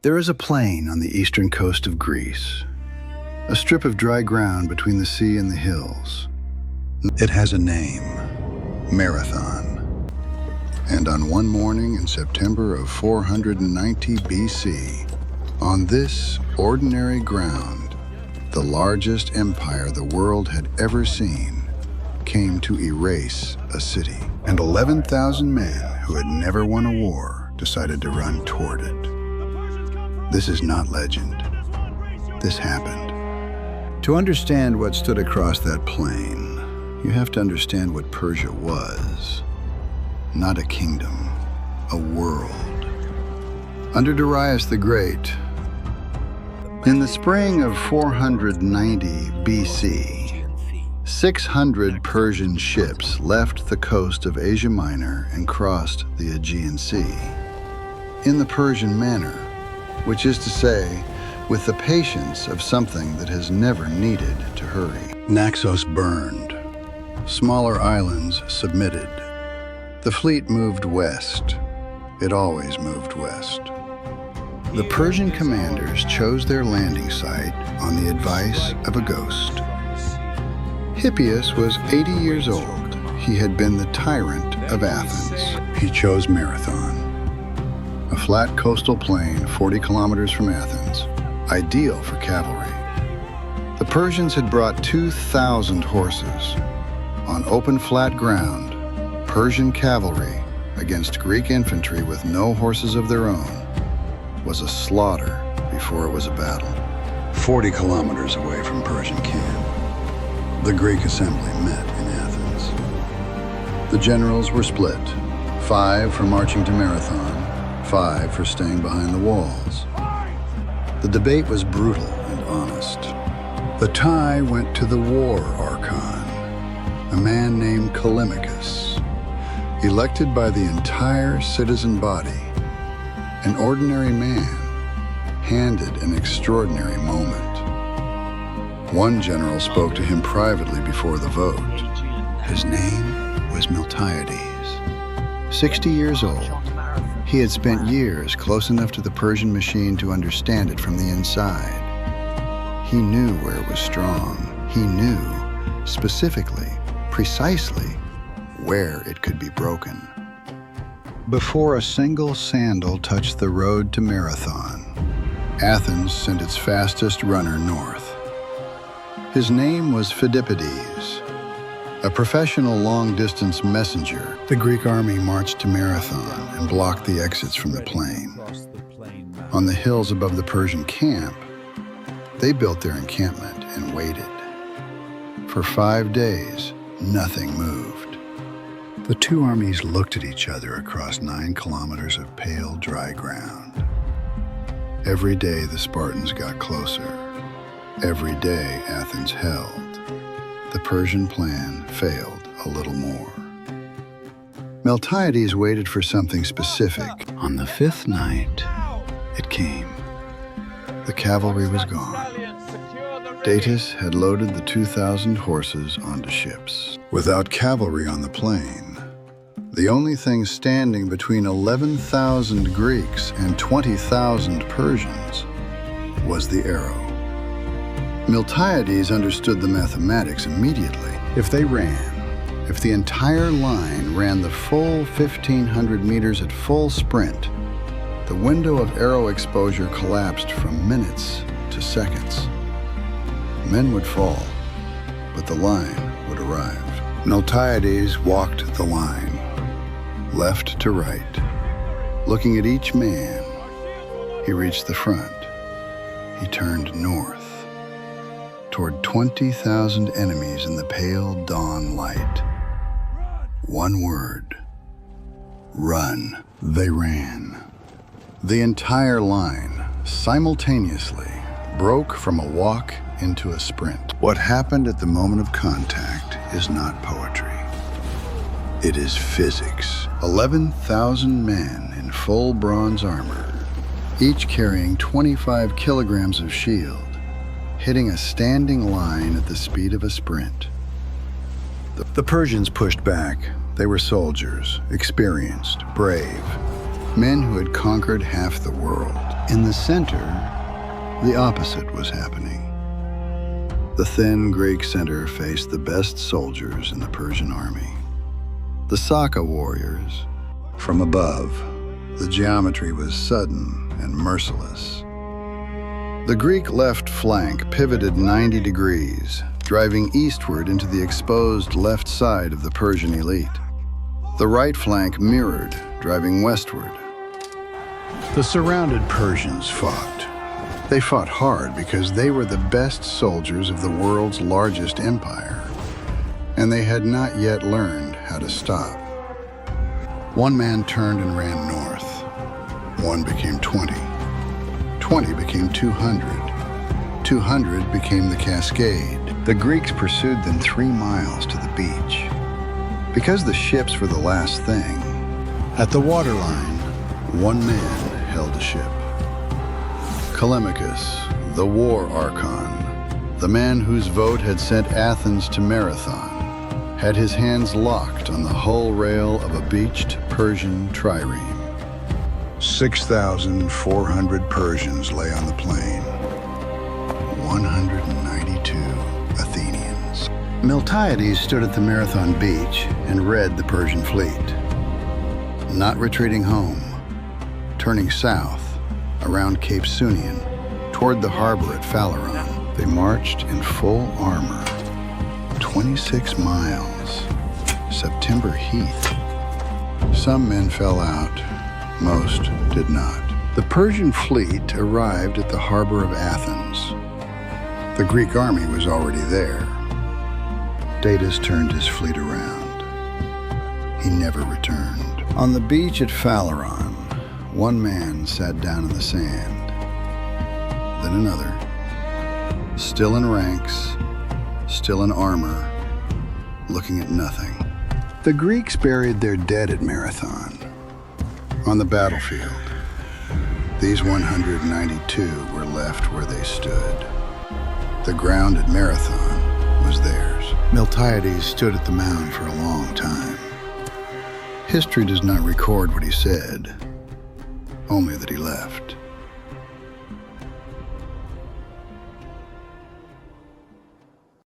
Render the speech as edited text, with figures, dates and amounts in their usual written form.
There is a plain on the eastern coast of Greece, a strip of dry ground between the sea and the hills. It has a name, Marathon. And on one morning in September of 490 BC, on this ordinary ground, the largest empire the world had ever seen came to erase a city. And 11,000 men who had never won a war decided to run toward it. This is not legend. This happened. To understand what stood across that plain, you have to understand what Persia was. Not a kingdom, a world. Under Darius the Great, in the spring of 490 BC, 600 Persian ships left the coast of Asia Minor and crossed the Aegean Sea. In the Persian manner, which is to say, with the patience of something that has never needed to hurry. Naxos burned. Smaller islands submitted. The fleet moved west. It always moved west. The Persian commanders chose their landing site on the advice of a ghost. Hippias was 80 years old. He had been the tyrant of Athens. He chose Marathon, a flat coastal plain 40 kilometers from Athens, ideal for cavalry. The Persians had brought 2,000 horses. On open flat ground, Persian cavalry against Greek infantry with no horses of their own was a slaughter before it was a battle. 40 kilometers away from Persian camp, the Greek assembly met in Athens. The generals were split, 5 for marching to Marathon, 5 for staying behind the walls. The debate was brutal and honest. The tie went to the war archon, a man named Callimachus, elected by the entire citizen body. An ordinary man handed an extraordinary moment. One general spoke to him privately before the vote. His name was Miltiades. 60 years old, he had spent years close enough to the Persian machine to understand it from the inside. He knew where it was strong. He knew, specifically, precisely, where it could be broken. Before a single sandal touched the road to Marathon, Athens sent its fastest runner north. His name was Phidippides, a professional long-distance messenger. The Greek army marched to Marathon and blocked the exits from the plain. On the hills above the Persian camp, they built their encampment and waited. For 5 days, nothing moved. The two armies looked at each other across 9 kilometers of pale, dry ground. Every day the Spartans got closer. Every day Athens held. The Persian plan failed a little more. Miltiades waited for something specific. On the 5th night, it came. The cavalry was gone. Datis had loaded the 2,000 horses onto ships. Without cavalry on the plain, the only thing standing between 11,000 Greeks and 20,000 Persians was the arrow. Miltiades understood the mathematics immediately. If the entire line ran the full 1,500 meters at full sprint, the window of arrow exposure collapsed from minutes to seconds. Men would fall, but the line would arrive. Miltiades walked the line, left to right. Looking at each man, he reached the front. He turned north, toward 20,000 enemies in the pale dawn light. One word: run. They ran. The entire line, simultaneously, broke from a walk into a sprint. What happened at the moment of contact is not poetry. It is physics. 11,000 men in full bronze armor, each carrying 25 kilograms of shield, hitting a standing line at the speed of a sprint. The Persians pushed back. They were soldiers, experienced, brave, men who had conquered half the world. In the center, the opposite was happening. The thin Greek center faced the best soldiers in the Persian army, the Saka warriors. From above, the geometry was sudden and merciless. The Greek left flank pivoted 90 degrees, driving eastward into the exposed left side of the Persian elite. The right flank mirrored, driving westward. The surrounded Persians fought. They fought hard because they were the best soldiers of the world's largest empire, and they had not yet learned how to stop. One man turned and ran north. One became 20. 20 became 200. 200 became the Cascade. The Greeks pursued them 3 miles to the beach. Because the ships were the last thing, at the waterline, one man held a ship. Callimachus, the war archon, the man whose vote had sent Athens to Marathon, had his hands locked on the hull rail of a beached Persian trireme. 6,400 Persians lay on the plain. 192 Athenians. Miltiades stood at the Marathon beach and read the Persian fleet. Not retreating home, turning south around Cape Sunion toward the harbor at Phaleron, they marched in full armor. 26 miles. September heat. Some men fell out. Most did not. The Persian fleet arrived at the harbor of Athens. The Greek army was already there. Datis turned his fleet around. He never returned. On the beach at Phaleron, one man sat down in the sand. Then another. Still in ranks, still in armor, looking at nothing. The Greeks buried their dead at Marathon. On the battlefield, these 192 were left where they stood. The ground at Marathon was theirs. Miltiades stood at the mound for a long time. History does not record what he said, only that he left.